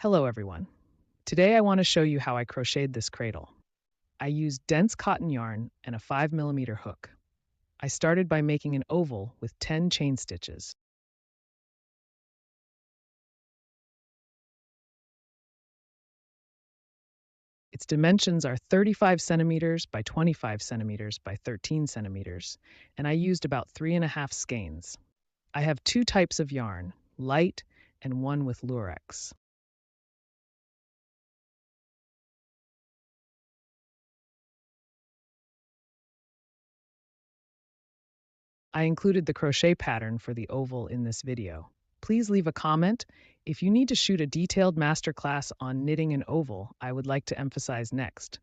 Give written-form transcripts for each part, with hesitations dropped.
Hello everyone. Today I want to show you how I crocheted this cradle. I used dense cotton yarn and a 5mm hook. I started by making an oval with 10 chain stitches. Its dimensions are 35 centimeters by 25 centimeters by 13 centimeters, and I used about 3.5 skeins. I have two types of yarn, light and one with lurex. I included the crochet pattern for the oval in this video. Please leave a comment if you need to shoot a detailed masterclass on knitting an oval I would like to emphasize next.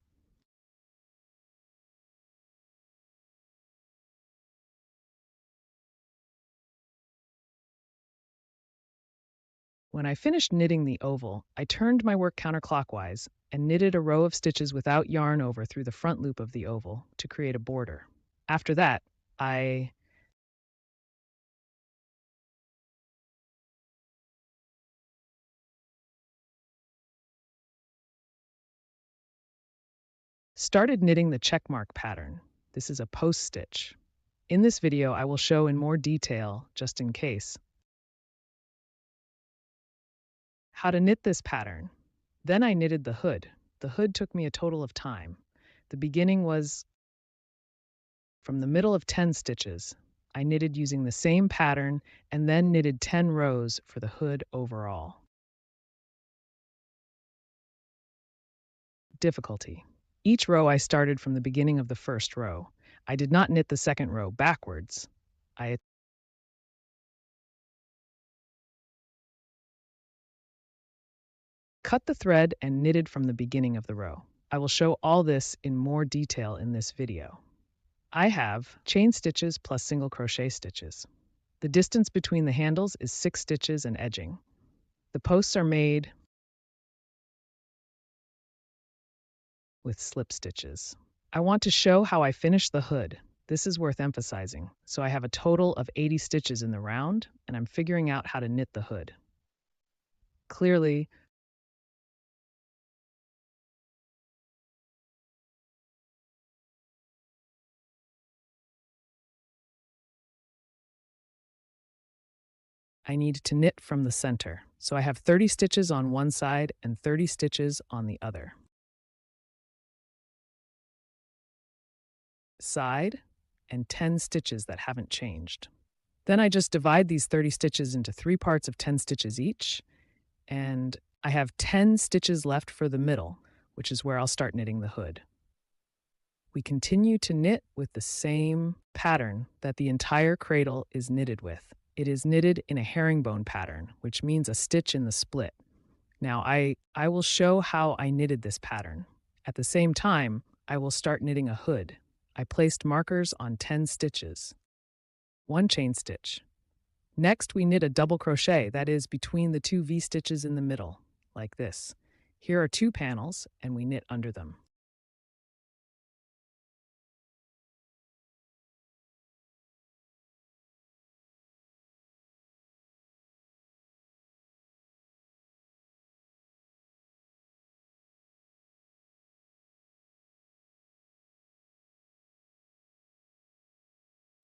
When I finished knitting the oval, I turned my work counterclockwise and knitted a row of stitches without yarn over through the front loop of the oval to create a border. After that, I started knitting the checkmark pattern. This is a post stitch. In this video, I will show in more detail, just in case, how to knit this pattern. Then I knitted the hood. The hood took me a total of time. The beginning was from the middle of 10 stitches. I knitted using the same pattern and then knitted 10 rows for the hood overall. Difficulty. Each row I started from the beginning of the first row. I did not knit the second row backwards. I cut the thread and knitted from the beginning of the row. I will show all this in more detail in this video. I have chain stitches plus single crochet stitches. The distance between the handles is 6 stitches and edging. The posts are made with slip stitches. I want to show how I finished the hood. This is worth emphasizing. So I have a total of 80 stitches in the round, and I'm figuring out how to knit the hood. Clearly, I need to knit from the center. So I have 30 stitches on one side and 30 stitches on the other side, and 10 stitches that haven't changed. Then I just divide these 30 stitches into 3 parts of 10 stitches each, and I have 10 stitches left for the middle, which is where I'll start knitting the hood. We continue to knit with the same pattern that the entire cradle is knitted with. It is knitted in a herringbone pattern, which means a stitch in the split. Now I will show how I knitted this pattern. At the same time, I will start knitting a hood. I placed markers on 10 stitches. 1 chain stitch. Next, we knit a double crochet, that is, between the 2 V-stitches in the middle, like this. Here are 2 panels, and we knit under them.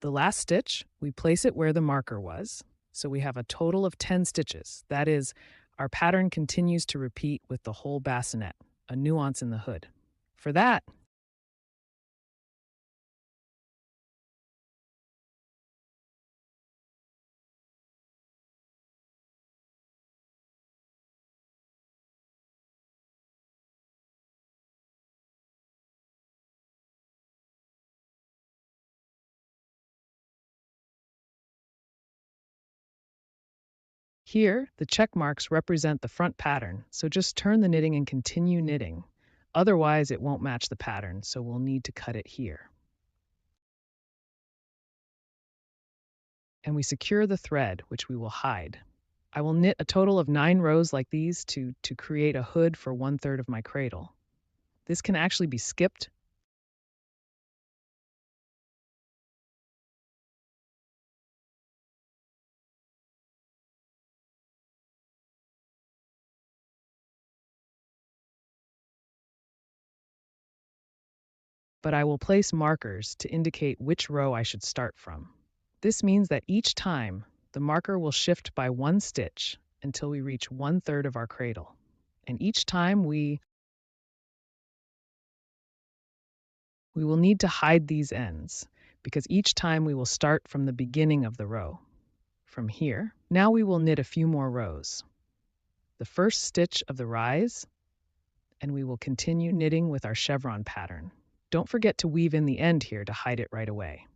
The last stitch, we place it where the marker was, so we have a total of 10 stitches. That is, our pattern continues to repeat with the whole bassinet, a nuance in the hood. For that, here, the check marks represent the front pattern, so just turn the knitting and continue knitting. Otherwise, it won't match the pattern, so we'll need to cut it here. And we secure the thread, which we will hide. I will knit a total of 9 rows like these to create a hood for 1/3 of my cradle. This can actually be skipped. but I will place markers to indicate which row I should start from. This means that each time, the marker will shift by 1 stitch until we reach 1/3 of our cradle. And each time we will need to hide these ends, because each time we will start from the beginning of the row, from here. Now we will knit a few more rows. The first stitch of the rise, and we will continue knitting with our chevron pattern. Don't forget to weave in the end here to hide it right away.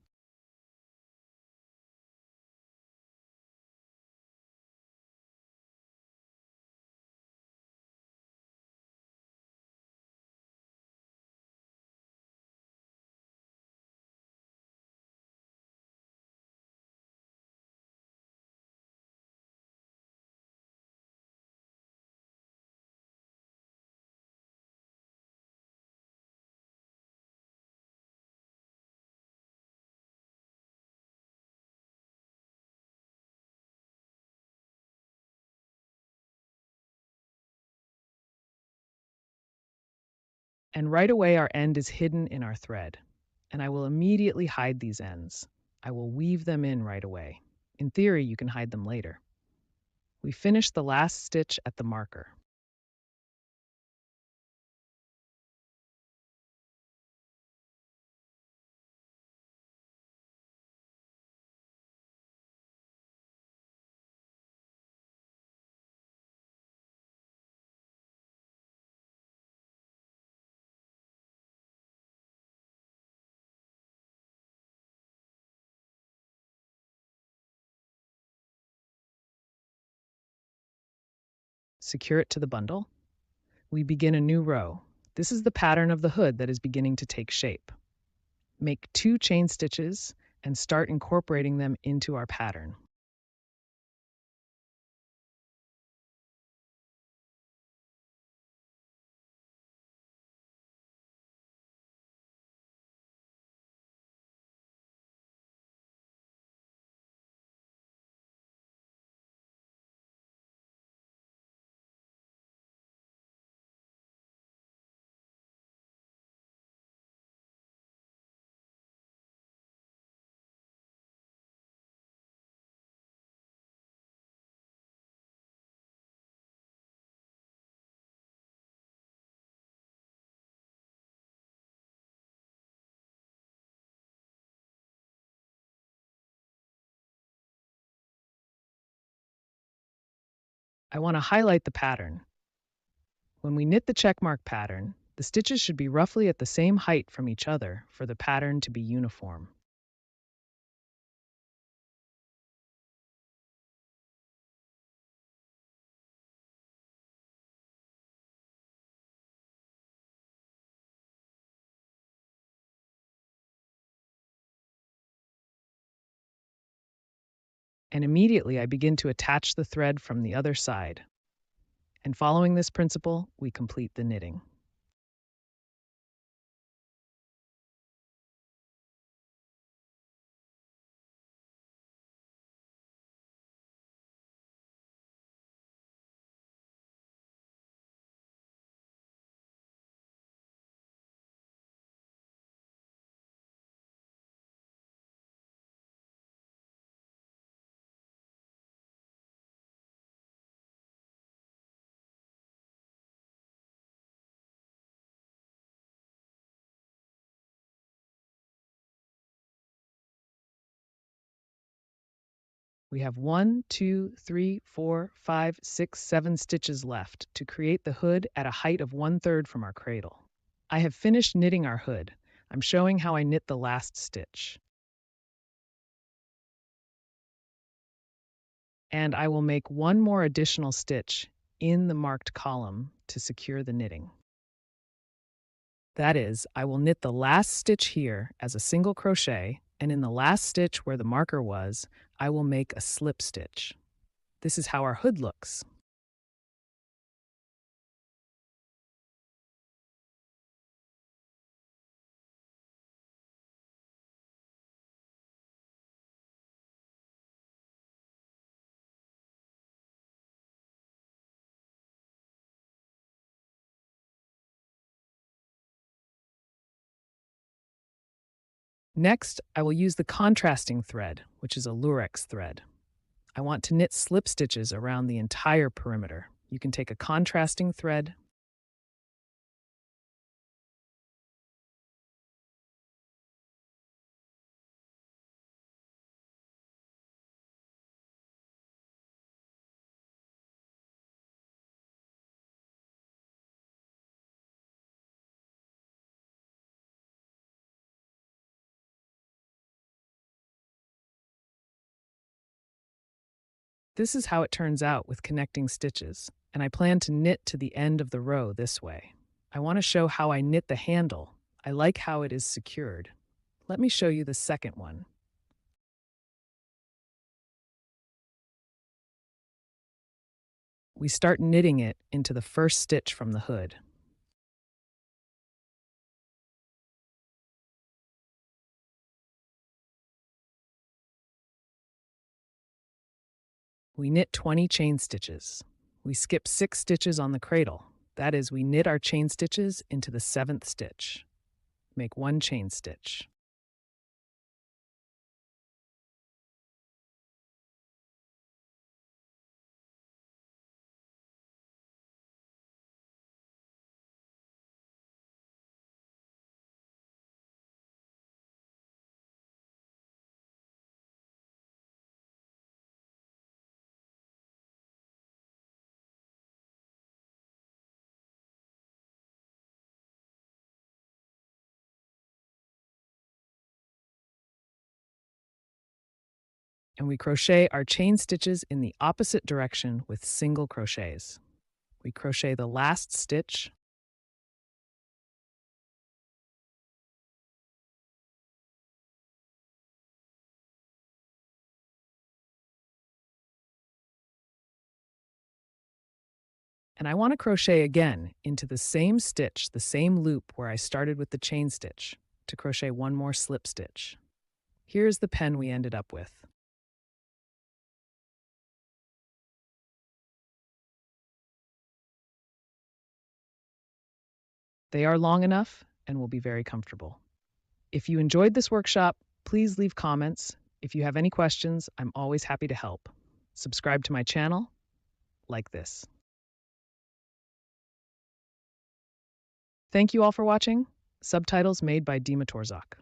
And right away our end is hidden in our thread, and I will immediately hide these ends. I will weave them in right away. In theory, you can hide them later. We finish the last stitch at the marker. Secure it to the bundle. We begin a new row. This is the pattern of the hood that is beginning to take shape. Make 2 chain stitches and start incorporating them into our pattern. I want to highlight the pattern. When we knit the checkmark pattern, the stitches should be roughly at the same height from each other for the pattern to be uniform. And immediately I begin to attach the thread from the other side. And following this principle, we complete the knitting. We have 1, 2, 3, 4, 5, 6, 7 stitches left to create the hood at a height of 1/3 from our cradle. I have finished knitting our hood. I'm showing how I knit the last stitch. And I will make 1 more additional stitch in the marked column to secure the knitting. That is, I will knit the last stitch here as a single crochet, and in the last stitch where the marker was, I will make a slip stitch. This is how our hood looks. Next, I will use the contrasting thread, which is a lurex thread. I want to knit slip stitches around the entire perimeter. You can take a contrasting thread. This is how it turns out with connecting stitches, and I plan to knit to the end of the row this way. I want to show how I knit the handle. I like how it is secured. Let me show you the second one. We start knitting it into the first stitch from the hood. We knit 20 chain stitches. We skip 6 stitches on the cradle. That is, we knit our chain stitches into the 7th stitch. Make 1 chain stitch. And we crochet our chain stitches in the opposite direction with single crochets. We crochet the last stitch, and I want to crochet again into the same stitch, the same loop where I started with the chain stitch, to crochet 1 more slip stitch. Here's the pen we ended up with. They are long enough and will be very comfortable. If you enjoyed this workshop, please leave comments. If you have any questions, I'm always happy to help. Subscribe to my channel, like this. Thank you all for watching. Subtitles made by Dima Torzak.